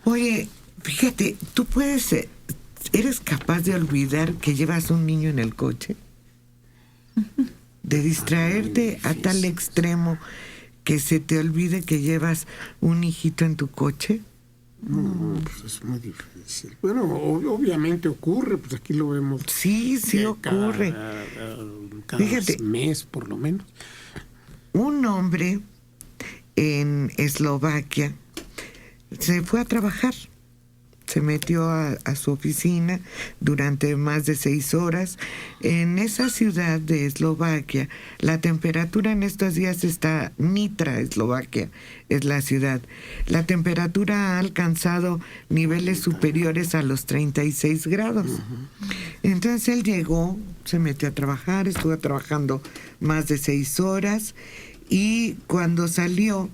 Oye, fíjate, tú puedes, ¿eres capaz de olvidar que llevas un niño en el coche? De distraerte a tal extremo que se te olvide que llevas un hijito en tu coche. No, pues es muy difícil. Bueno, obviamente ocurre, pues aquí lo vemos. Sí ocurre. Cada Fíjate, mes, por lo menos. Un hombre en Eslovaquia se fue a trabajar. Se metió a su oficina durante más de 6 horas. En esa ciudad de Eslovaquia, la temperatura en estos días está... Nitra, Eslovaquia, es la ciudad. La temperatura ha alcanzado niveles superiores a los 36 grados. Entonces él llegó, se metió a trabajar, estuvo trabajando más de 6 horas y cuando salió...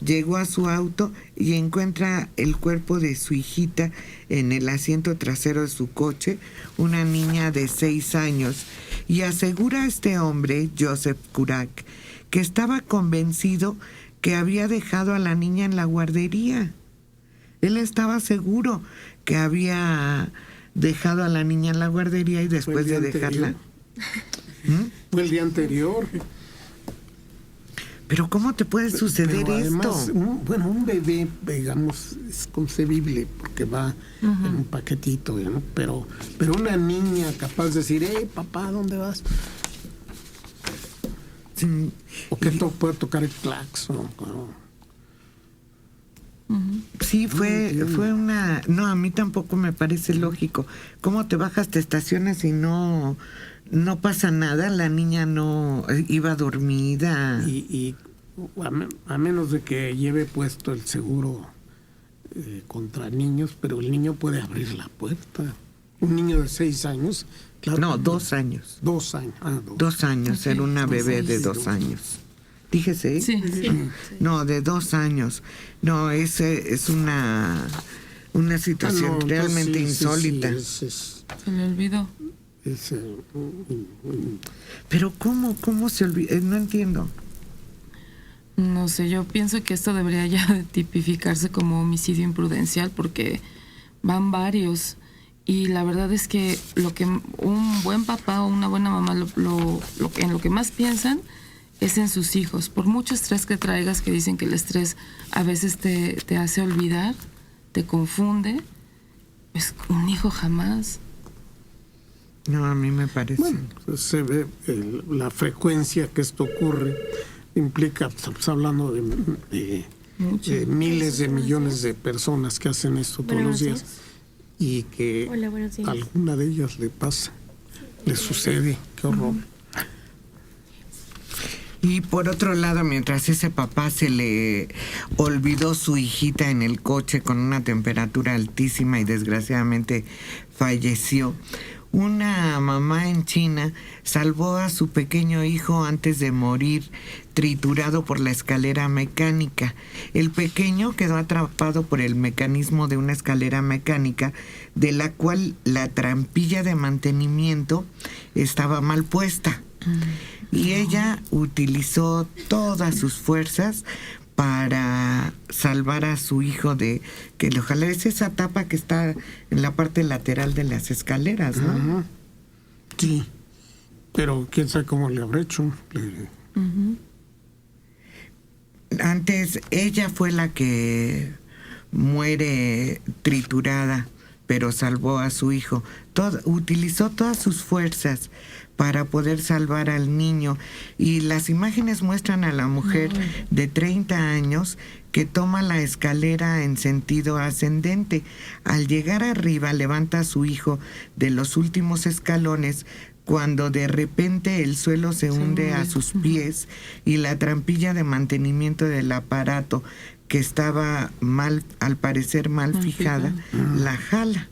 Llegó a su auto y encuentra el cuerpo de su hijita en el asiento trasero de su coche, una niña de 6 años, y asegura a este hombre, Joseph Kurak, que estaba convencido que había dejado a la niña en la guardería. Él estaba seguro que había dejado a la niña en la guardería y después de dejarla... Fue el día anterior. Pero ¿cómo te puede suceder además, esto? Un bebé, digamos, es concebible porque va en un paquetito, ¿no? Pero una niña capaz de decir, papá, ¿dónde vas? Sí. O que puede tocar el claxon. Sí, fue una... No, a mí tampoco me parece lógico. ¿Cómo te bajas, te estacionas y no pasa nada? La niña no iba dormida. Y a menos de que lleve puesto el seguro contra niños, pero el niño puede abrir la puerta. Un niño de 6 años, claro. No, 2 años. 2 años. 2 años, era una bebé de 2 años. Dije 6. Sí. No, de 2 años. No, es una situación realmente insólita. Se le olvidó. Pero ¿cómo se olvida? No entiendo. No sé, yo pienso que esto debería ya de tipificarse como homicidio imprudencial porque van varios y la verdad es que lo que un buen papá o una buena mamá en lo que más piensan es en sus hijos. Por mucho estrés que traigas, que dicen que el estrés a veces te hace olvidar, te confunde, pues un hijo jamás. No, a mí me parece. Bueno, pues se ve la frecuencia que esto ocurre, implica, estamos hablando de miles de millones de personas que hacen esto todos los días y que a alguna de ellas le pasa, le sucede, qué horror. Y por otro lado, mientras ese papá se le olvidó su hijita en el coche con una temperatura altísima y desgraciadamente falleció, una mamá en China salvó a su pequeño hijo antes de morir triturado por la escalera mecánica. El pequeño quedó atrapado por el mecanismo de una escalera mecánica de la cual la trampilla de mantenimiento estaba mal puesta. Y ella utilizó todas sus fuerzas para salvar a su hijo de que ojalá es esa tapa que está en la parte lateral de las escaleras, ¿no? Ajá. Sí, pero quién sabe cómo le habrá hecho. Antes ella fue la que muere triturada, pero salvó a su hijo. Utilizó todas sus fuerzas para poder salvar al niño. Y las imágenes muestran a la mujer de 30 años que toma la escalera en sentido ascendente. Al llegar arriba, levanta a su hijo de los últimos escalones, cuando de repente el suelo se hunde a sus pies y la trampilla de mantenimiento del aparato, que estaba mal, al parecer mal fijada, la jala.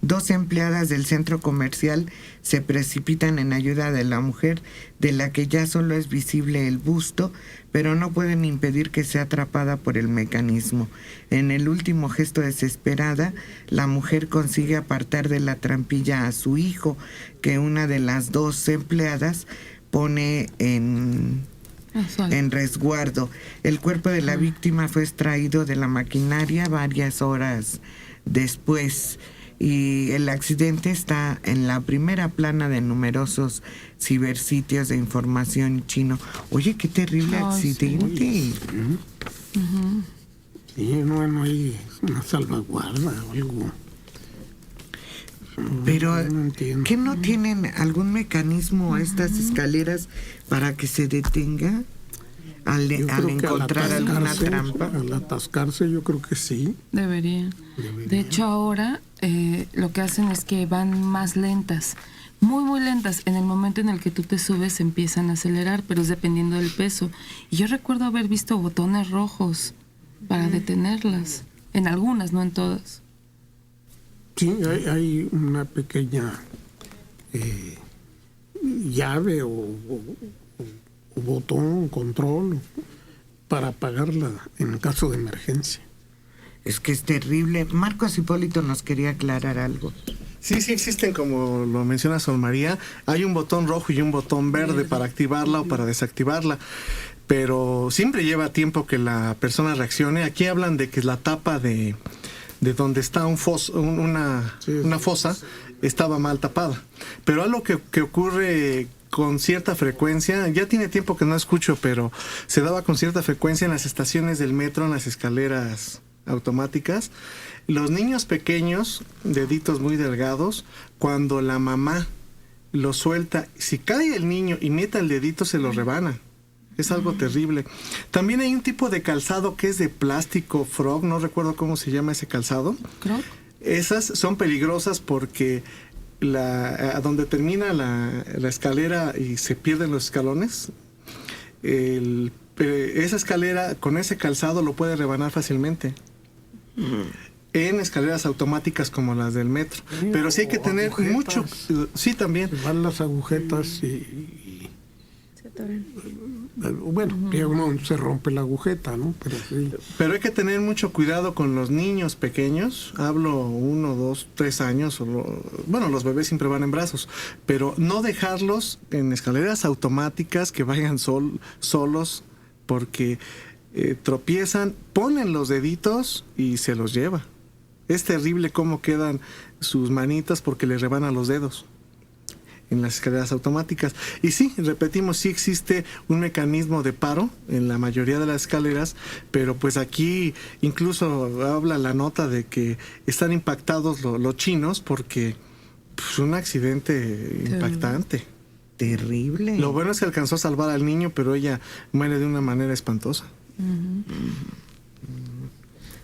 2 empleadas del centro comercial se precipitan en ayuda de la mujer, de la que ya solo es visible el busto, pero no pueden impedir que sea atrapada por el mecanismo. En el último gesto desesperada, la mujer consigue apartar de la trampilla a su hijo, que una de las 2 empleadas pone en en resguardo. El cuerpo de la víctima fue extraído de la maquinaria varias horas después y el accidente está en la primera plana de numerosos cibersitios de información chino. Oye, qué terrible accidente. Sí, no hay una salvaguarda o algo. Pero, no entiendo. ¿qué no tienen algún mecanismo estas escaleras para que se detenga al encontrar alguna trampa? Al atascarse yo creo que sí. Debería. De hecho, ahora lo que hacen es que van más lentas, muy lentas. En el momento en el que tú te subes empiezan a acelerar, pero es dependiendo del peso. Y yo recuerdo haber visto botones rojos para detenerlas, en algunas, no en todas. Sí, hay una pequeña llave o botón, control, para apagarla en caso de emergencia. Es que es terrible. Marcos Hipólito nos quería aclarar algo. Sí existen, como lo menciona Sol María. Hay un botón rojo y un botón verde para activarla o para desactivarla. Pero siempre lleva tiempo que la persona reaccione. Aquí hablan de que la tapa de donde está una fosa estaba mal tapada. Pero algo que ocurre con cierta frecuencia, ya tiene tiempo que no escucho, pero se daba con cierta frecuencia en las estaciones del metro, en las escaleras automáticas. Los niños pequeños, deditos muy delgados, cuando la mamá lo suelta, si cae el niño y meta el dedito, se lo rebana. Es algo terrible. También hay un tipo de calzado que es de plástico frog, no recuerdo cómo se llama ese calzado. ¿Croc? Esas son peligrosas porque a donde termina la escalera y se pierden los escalones, esa escalera con ese calzado lo puede rebanar fácilmente. En escaleras automáticas como las del metro. Pero sí hay que tener agujetas. mucho... Sí, también. Van las agujetas y Se atoran. bueno, que uno se rompe la agujeta, ¿no? Pero sí. Pero hay que tener mucho cuidado con los niños pequeños. Hablo 1, 2, 3 años. Bueno, los bebés siempre van en brazos. Pero no dejarlos en escaleras automáticas que vayan solos porque tropiezan, ponen los deditos y se los lleva. Es terrible cómo quedan sus manitas porque les rebanan los dedos en las escaleras automáticas. Y sí, repetimos, sí existe un mecanismo de paro en la mayoría de las escaleras, pero pues aquí incluso habla la nota de que están impactados los chinos porque pues, un accidente impactante. Terrible. Lo bueno es que alcanzó a salvar al niño, pero ella muere de una manera espantosa.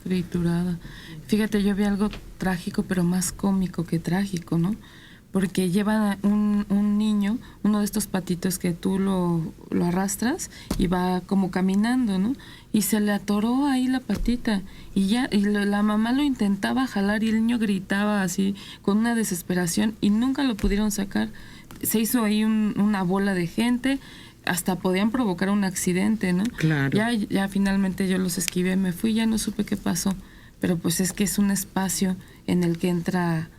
Triturada. Fíjate, yo vi algo trágico, pero más cómico que trágico, ¿no? Porque llevan un niño, uno de estos patitos que tú lo arrastras y va como caminando, ¿no? Y se le atoró ahí la patita y la mamá lo intentaba jalar y el niño gritaba así con una desesperación y nunca lo pudieron sacar. Se hizo ahí una bola de gente, hasta podían provocar un accidente, ¿no? Claro. Ya finalmente yo los esquivé, me fui, ya no supe qué pasó, pero pues es que es un espacio en el que entra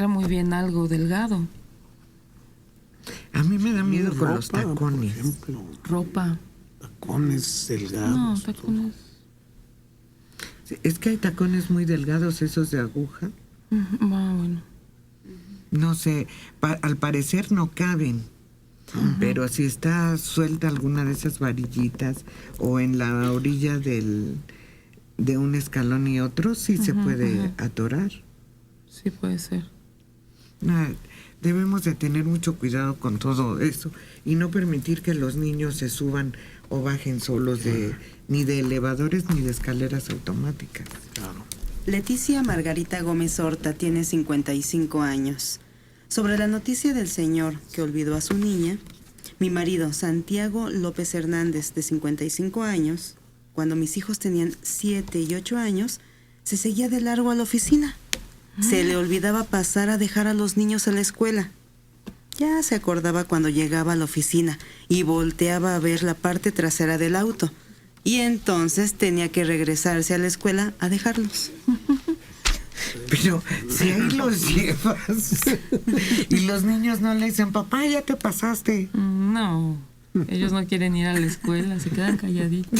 muy bien algo delgado. A mí me da miedo con Ropa, los tacones. por ejemplo. Ropa. Tacones delgados. No, tacones. Es que hay tacones muy delgados, esos de aguja. Bueno. No sé, al parecer no caben. Pero si está suelta alguna de esas varillitas o en la orilla de un escalón y otro, sí se puede atorar. Sí, puede ser. Debemos de tener mucho cuidado con todo eso y no permitir que los niños se suban o bajen solos ni de elevadores ni de escaleras automáticas. Claro. Leticia Margarita Gómez Horta tiene 55 años. Sobre la noticia del señor que olvidó a su niña, mi marido Santiago López Hernández, de 55 años, cuando mis hijos tenían 7 y 8 años, se seguía de largo a la oficina. Se le olvidaba pasar a dejar a los niños a la escuela. Ya se acordaba cuando llegaba a la oficina y volteaba a ver la parte trasera del auto. Y entonces tenía que regresarse a la escuela a dejarlos. Pero si ahí los llevas y los niños no le dicen, papá, ya te pasaste. No. Ellos no quieren ir a la escuela, se quedan calladitos.